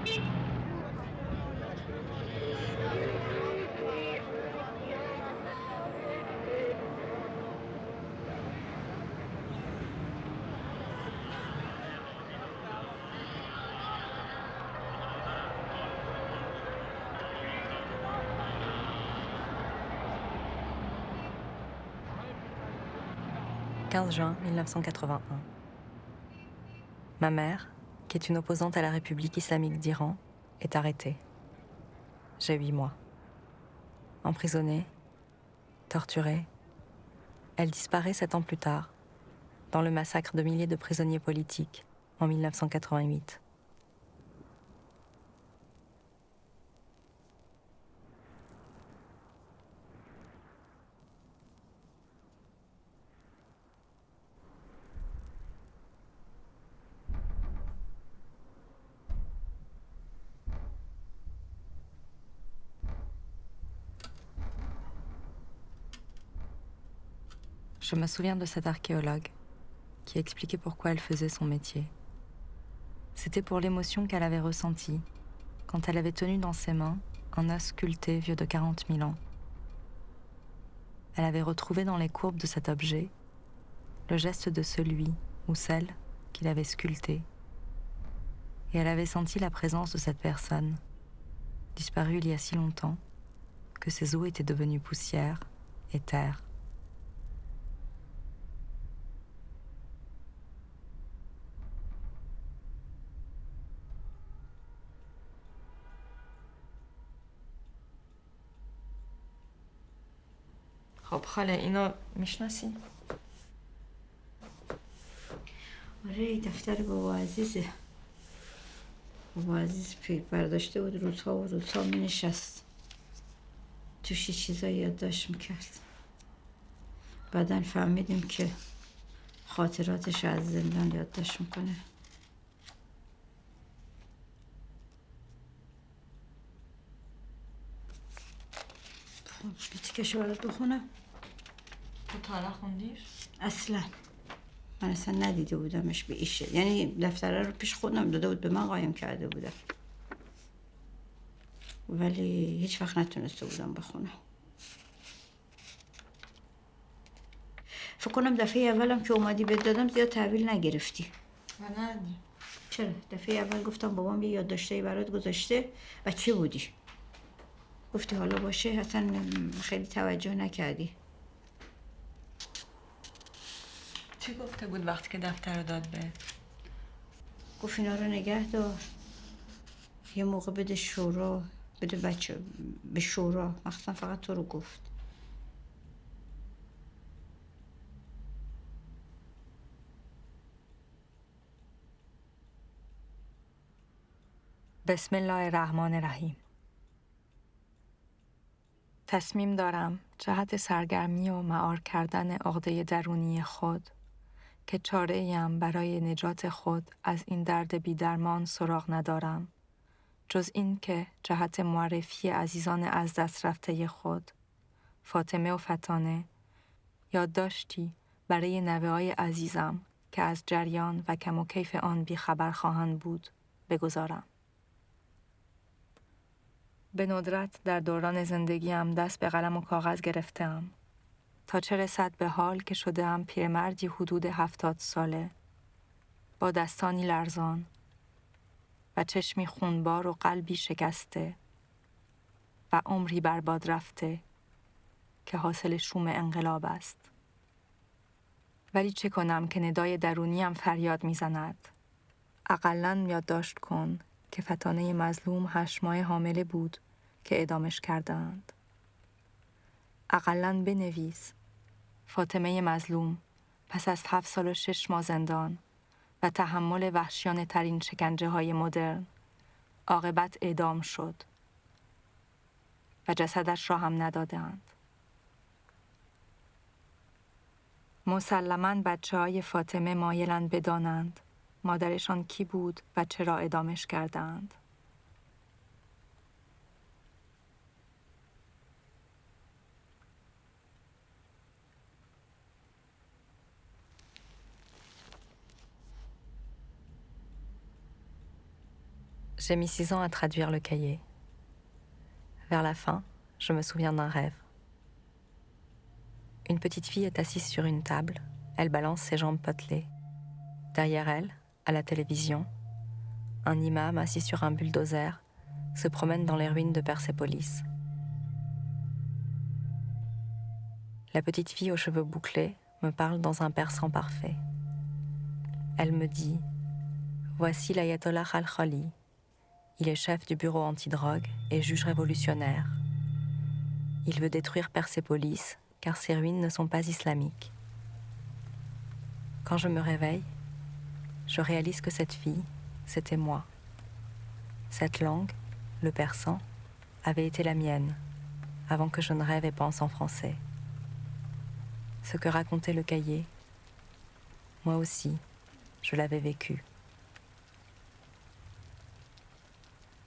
15 juin 1981. Ma mère, qui est une opposante à la République islamique d'Iran, est arrêtée. J'ai 8 mois. Emprisonnée, torturée, elle disparaît 7 ans plus tard, dans le massacre de milliers de prisonniers politiques en 1988. Je me souviens de cette archéologue qui expliquait pourquoi elle faisait son métier. C'était pour l'émotion qu'elle avait ressentie quand elle avait tenu dans ses mains un os sculpté vieux de 40 000 ans. Elle avait retrouvé dans les courbes de cet objet le geste de celui ou celle qui l'avait sculpté. Et elle avait senti la présence de cette personne, disparue il y a si longtemps, que ses os étaient devenus poussière et terre. خب خاله اینو میشناسی؟ آره دفتر بابا عزیزه. بابا عزیز برداشته بود روزها می نشست توش چیزایی یادداشت میکرد. بعدن فهمیدیم که خاطراتش از زندان یادداشت میکنه. بیتیکشو برات بخونم؟ تو تا حالا خوندیش؟ اصلا من اصلا ندیده بودمش به ایشه. یعنی دفتره رو پیش خودم داده بود به من قایم کرده بودم، ولی هیچ وقت نتونسته بودم بخونم. فکر کنم دفعه اولم که اومدی بهت دادم زیاد تحویل نگرفتی. نه. چرا؟ دفعه اول گفتم بابام یه یادداشتایی برات گذاشته و چی بودی؟ گفتی حالا باشه، اصلا خیلی توجه نکردی. چی گفته بود وقتی که دفتر رو داد بهت؟ گفت اینا رو نگه دار، یه موقع بده شورا، بده بچه به شورا. مخصوصا فقط تو رو گفت. بسم الله الرحمن الرحیم. تصمیم دارم جهت سرگرمی و مهار کردن عقده درونی خود که چاره‌ایم برای نجات خود از این درد بی‌درمان سراغ ندارم، جز این که جهت معرفی عزیزان از دست رفته خود، فاطمه و فتانه، یادداشتی برای نوه‌های عزیزم که از جریان و کم و کیف آن بیخبر خواهند بود بگذارم. به ندرت در دوران زندگیم دست به قلم و کاغذ گرفتم تا چه رسد به حال که شده‌ام پیرمردی حدود 70 ساله با دستانی لرزان و چشمی خونبار و قلبی شکسته و عمری برباد رفته که حاصل شوم انقلاب است. ولی چه کنم که ندای درونیم فریاد می‌زند؟ اقلاً یادداشت کن که فتانه مظلوم 8 ماه حامله بود که اعدامش کردند. اقلاً بنویس فاطمه مظلوم پس از 7 سال و 6 ماه زندان و تحمل وحشیانه ترین شکنجه های مدرن عاقبت اعدام شد و جسدش را هم ندادند. مسلماً بچه‌های فاطمه مایلند بدانند مادرشان کی بود و چرا اعدامش کردند. J'ai mis 6 ans à traduire le cahier. Vers la fin, je me souviens d'un rêve. Une petite fille est assise sur une table, elle balance ses jambes potelées. Derrière elle, à la télévision, un imam assis sur un bulldozer se promène dans les ruines de Persépolis. La petite fille aux cheveux bouclés me parle dans un persan parfait. Elle me dit « Voici l'ayatollah Al-Khali. Il est chef du bureau antidrogue et juge révolutionnaire. Il veut détruire Persépolis car ses ruines ne sont pas islamiques. » Quand je me réveille, je réalise que cette fille, c'était moi. Cette langue, le persan, avait été la mienne, avant que je ne rêve et pense en français. Ce que racontait le cahier, moi aussi, je l'avais vécu.